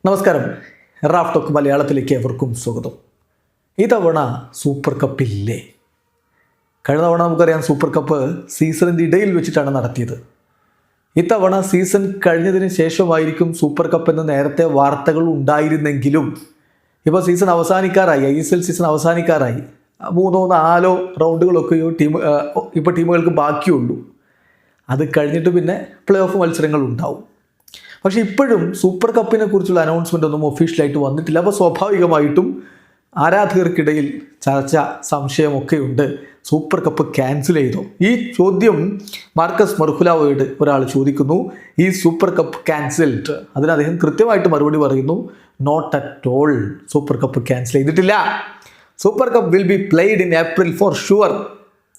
നമസ്കാരം. Raf talk മലയാളത്തിലേക്ക് ഏവർക്കും സ്വാഗതം. ഇത്തവണ സൂപ്പർ കപ്പില്ലേ? കഴിഞ്ഞ തവണ നമുക്കറിയാം സൂപ്പർ കപ്പ് സീസണിൻ്റെ ഇടയിൽ വെച്ചിട്ടാണ് നടത്തിയത്. ഇത്തവണ സീസൺ കഴിഞ്ഞതിന് ശേഷമായിരിക്കും സൂപ്പർ കപ്പ് എന്ന് നേരത്തെ വാർത്തകൾ ഉണ്ടായിരുന്നെങ്കിലും ഇപ്പോൾ സീസൺ അവസാനിക്കാറായി. ISL സീസൺ അവസാനിക്കാറായി. 3-4 റൗണ്ടുകളൊക്കെയോ ഇപ്പോൾ ടീമുകൾക്ക് ബാക്കിയുള്ളൂ. അത് കഴിഞ്ഞിട്ട് പിന്നെ പ്ലേ ഓഫ് മത്സരങ്ങൾ ഉണ്ടാവും. പക്ഷേ ഇപ്പോഴും സൂപ്പർ കപ്പിനെ കുറിച്ചുള്ള അനൗൺസ്മെൻ്റ് ഒന്നും ഒഫീഷ്യലായിട്ട് വന്നിട്ടില്ല. അപ്പോൾ സ്വാഭാവികമായിട്ടും ആരാധകർക്കിടയിൽ ചർച്ച, സംശയമൊക്കെയുണ്ട്. സൂപ്പർ കപ്പ് ക്യാൻസൽ ചെയ്തോ? ഈ ചോദ്യം മാർക്കസ് മർഹുലാവോയോട് ഒരാൾ ചോദിക്കുന്നു. ഈ സൂപ്പർ കപ്പ് ക്യാൻസൽഡ്. അതിന് അദ്ദേഹം കൃത്യമായിട്ട് മറുപടി പറയുന്നു, not at all. Super cup cancel ചെയ്തിട്ടില്ല. Super cup will be played in April for sure.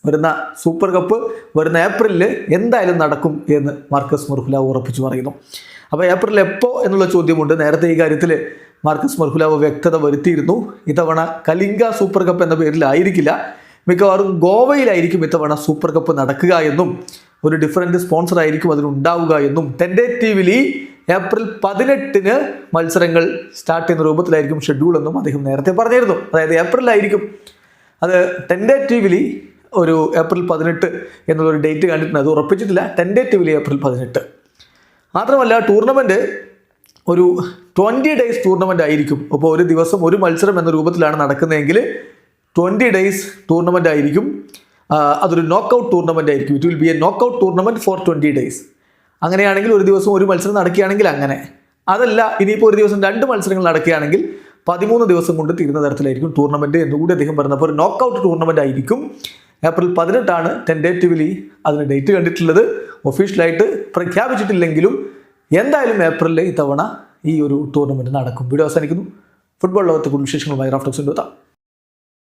വരുന്ന സൂപ്പർ കപ്പ് വരുന്ന ഏപ്രിലിൽ എന്തായാലും നടക്കും എന്ന് മാർക്കസ് മർഹുലാവോ ഉറപ്പിച്ചു പറയുന്നു. അപ്പോൾ ഏപ്രിൽ എപ്പോൾ എന്നുള്ള ചോദ്യമുണ്ട്. നേരത്തെ ഈ കാര്യത്തിൽ മാർക്കസ് മർഹുലാവോ വ്യക്തത വരുത്തിയിരുന്നു. ഇത്തവണ കലിംഗ സൂപ്പർ കപ്പ് എന്ന പേരിലായിരിക്കില്ല, മിക്കവാറും ഗോവയിലായിരിക്കും ഇത്തവണ സൂപ്പർ കപ്പ് നടക്കുക എന്നും ഒരു ഡിഫറൻറ്റ് സ്പോൺസർ ആയിരിക്കും അതിനുണ്ടാവുക എന്നും ടെൻഡേറ്റീവ്ലി ഏപ്രിൽ 18 മത്സരങ്ങൾ സ്റ്റാർട്ട് ചെയ്യുന്ന രൂപത്തിലായിരിക്കും ഷെഡ്യൂൾ എന്നും അദ്ദേഹം നേരത്തെ പറഞ്ഞിരുന്നു. അതായത് ഏപ്രിലായിരിക്കും. അത് ടെൻഡേറ്റീവ്ലി ഒരു ഏപ്രിൽ 18 എന്നുള്ളൊരു ഡേറ്റ് കണ്ടിട്ടുണ്ട്. അത് ഉറപ്പിച്ചിട്ടില്ല. ടെൻഡേറ്റീവ്ലി ഏപ്രിൽ 18. മാത്രമല്ല ടൂർണമെൻറ്റ് ഒരു 20 ഡേയ്സ് ടൂർണമെൻ്റ് ആയിരിക്കും. അപ്പോൾ ഒരു ദിവസം ഒരു മത്സരം എന്ന രൂപത്തിലാണ് നടക്കുന്നതെങ്കിൽ 20 ഡേയ്സ് ടൂർണമെൻ്റ് ആയിരിക്കും. അതൊരു നോക്കൗട്ട് ടൂർണമെൻ്റ് ആയിരിക്കും. It will be a knockout tournament for 20 days. അങ്ങനെയാണെങ്കിൽ ഒരു ദിവസം ഒരു മത്സരം നടക്കുകയാണെങ്കിൽ അങ്ങനെ. അതല്ല, ഇനിയിപ്പോൾ ഒരു ദിവസം 2 മത്സരങ്ങൾ നടക്കുകയാണെങ്കിൽ 13 ദിവസം കൊണ്ട് തീരുന്ന തരത്തിലായിരിക്കും ടൂർണമെൻറ്റ് എന്നുകൂടി അദ്ദേഹം പറഞ്ഞപ്പോൾ ഒരു നോക്കൗട്ട് ടൂർണമെൻ്റ് ആയിരിക്കും. ഏപ്രിൽ 18 ടെൻഡേറ്റീവ്ലി അതിന് ഡേറ്റ് കണ്ടിട്ടുള്ളത്. ഒഫീഷ്യലായിട്ട് പ്രഖ്യാപിച്ചിട്ടില്ലെങ്കിലും എന്തായാലും ഏപ്രിലിൽ ഇത്തവണ ഈ ഒരു ടൂർണമെൻറ്റ് നടക്കും. വീഡിയോ അവസാനിക്കുന്നു. ഫുട്ബോൾ ലോകത്തെ കൂടുതൽ വിശേഷങ്ങളുമായി റാഫ് ടോക്സിൻ്റെ എത്താം.